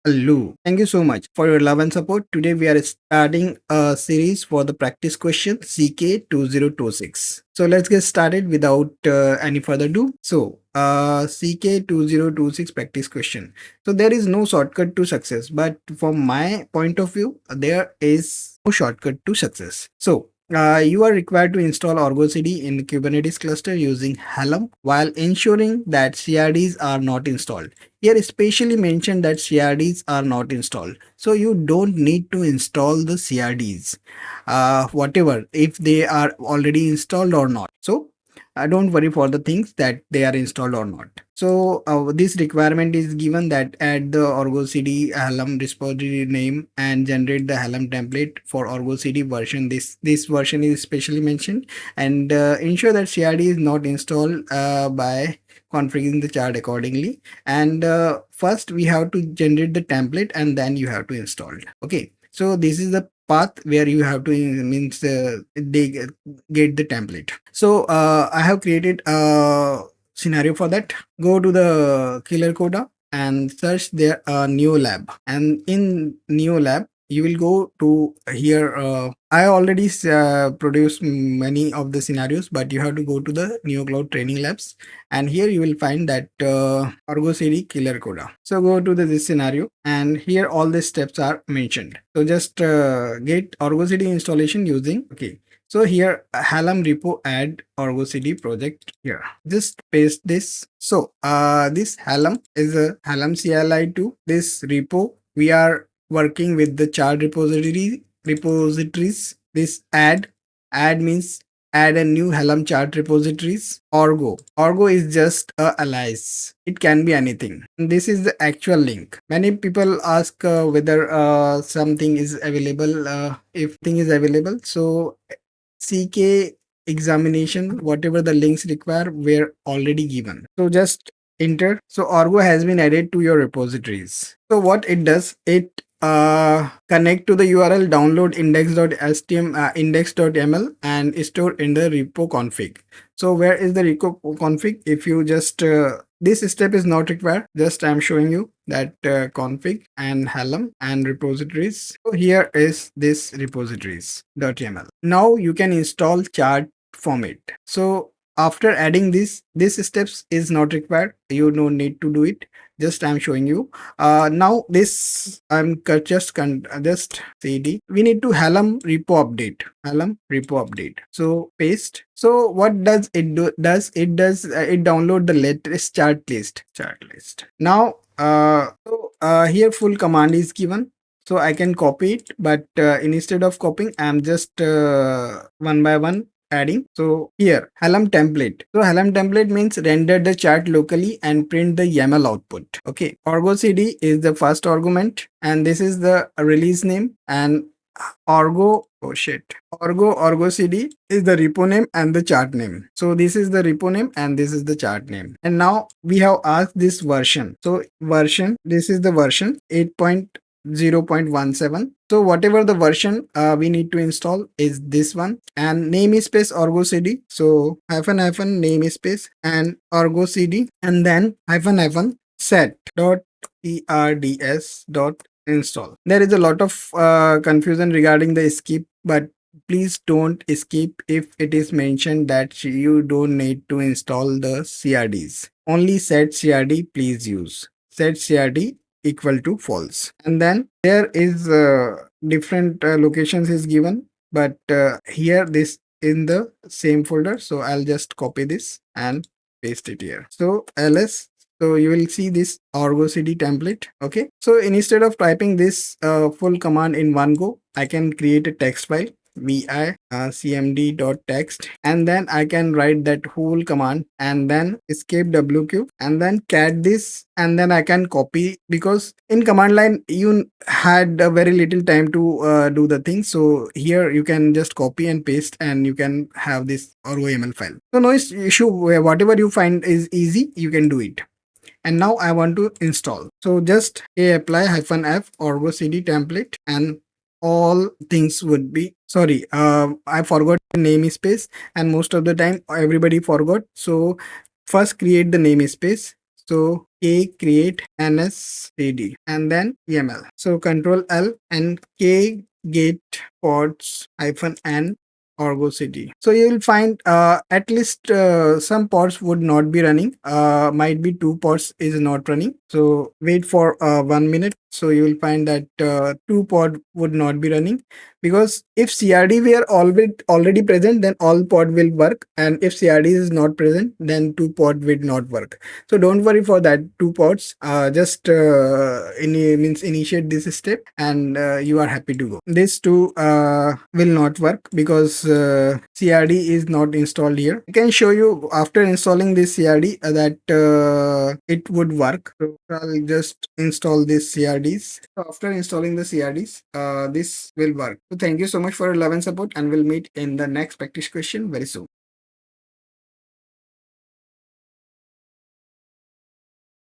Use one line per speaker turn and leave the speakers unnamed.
Hello. Thank you so much for your love and support. Today we are starting a series for the practice question CK 2026. So let's get started without any further ado. So CK 2026 practice question. So there is no shortcut to success, but from my point of view, there is no shortcut to success. So you are required to install ArgoCD in Kubernetes cluster using Helm while ensuring that CRDs are not installed. Here especially mentioned that CRDs are not installed. So you don't need to install the CRDs, whatever, if they are already installed or not. So don't worry for the things that they are installed or not. So this requirement is given that add the ArgoCD Helm repository name and generate the Helm template for ArgoCD version. This version is specially mentioned, and ensure that CRD is not installed by configuring the chart accordingly. And first we have to generate the template and then you have to install it. Okay, so this is the path where you have to they get the template. So I have created a scenario for that. Go to the killer coda and search there Neolab, and in Neolab you will go to here. I already produced many of the scenarios, but you have to go to the Neokloud training labs, and here you will find that ArgoCD killer coda. So go to this scenario, and here all the steps are mentioned. So just get ArgoCD installation using So here Helm repo add ArgoCD project here. Just paste this. So this Helm is a Helm CLI to this repo. We are working with the chart repositories. This add means add a new Helm chart repositories. Argo is just a alias. It can be anything. And this is the actual link. Many people ask whether something is available, if thing is available. So CK examination, whatever the links require were already given. So just enter. So Argo has been added to your repositories. So what it does, it connect to the URL download index.ml and store in the repo config. So where is the repo config? If you just this step is not required, just I'm showing you that config and Helm and repositories. So here is this repositories.yaml. Now you can install chart from it. So after adding this steps is not required, you don't need to do it, just I'm showing you. Now this I'm just cd, we need to Helm repo update. So paste. So what does it do? It download the latest chart list. Now here full command is given, so I can copy it, but instead of copying I'm just one by one adding. So here Helm template. So Helm template means render the chart locally and print the YAML output. Okay, ArgoCD is the first argument, and this is the release name, and ArgoCD is the repo name and the chart name. So this is the repo name and this is the chart name. And now we have asked this version. So version, this is the version 8.0.17. So whatever the version we need to install is this one, and namespace ArgoCD. So hyphen namespace and ArgoCD, and then hyphen set dot erds dot install. There is a lot of confusion regarding the skip, but please don't skip if it is mentioned that you don't need to install the CRDs. Only set CRD please use. Set CRD equal to false, and then there is different locations is given, but here this in the same folder. So I'll just copy this and paste it here. So ls, so you will see this ArgoCD template. Okay, so instead of typing this full command in one go, I can create a text file vi cmd.text, and then I can write that whole command and then escape wq and then cat this, and then I can copy, because in command line you had a very little time to do the thing. So here you can just copy and paste and you can have this ArgoYAML file. So no issue, whatever you find is easy, you can do it. And now I want to install. So just apply -f ArgoCD template, and all things would be sorry, I forgot the namespace, and most of the time everybody forgot. So first create the namespace. So K create NSCD and then YAML. So Control L and K get pods -n ArgoCD. So you will find at least some pods would not be running. Might be two pods is not running. So wait for 1 minute. So you will find that two pod would not be running, because if CRD were already present, then all pod will work, and if CRD is not present, then two pod will not work. So don't worry for that two pods. Just initiate this step, and you are happy to go. This two will not work because CRD is not installed here. I can show you after installing this CRD that it would work. So I'll just install this CRDs. So after installing the CRDs, this will work. So thank you so much for your love and support, and we'll meet in the next practice question very soon.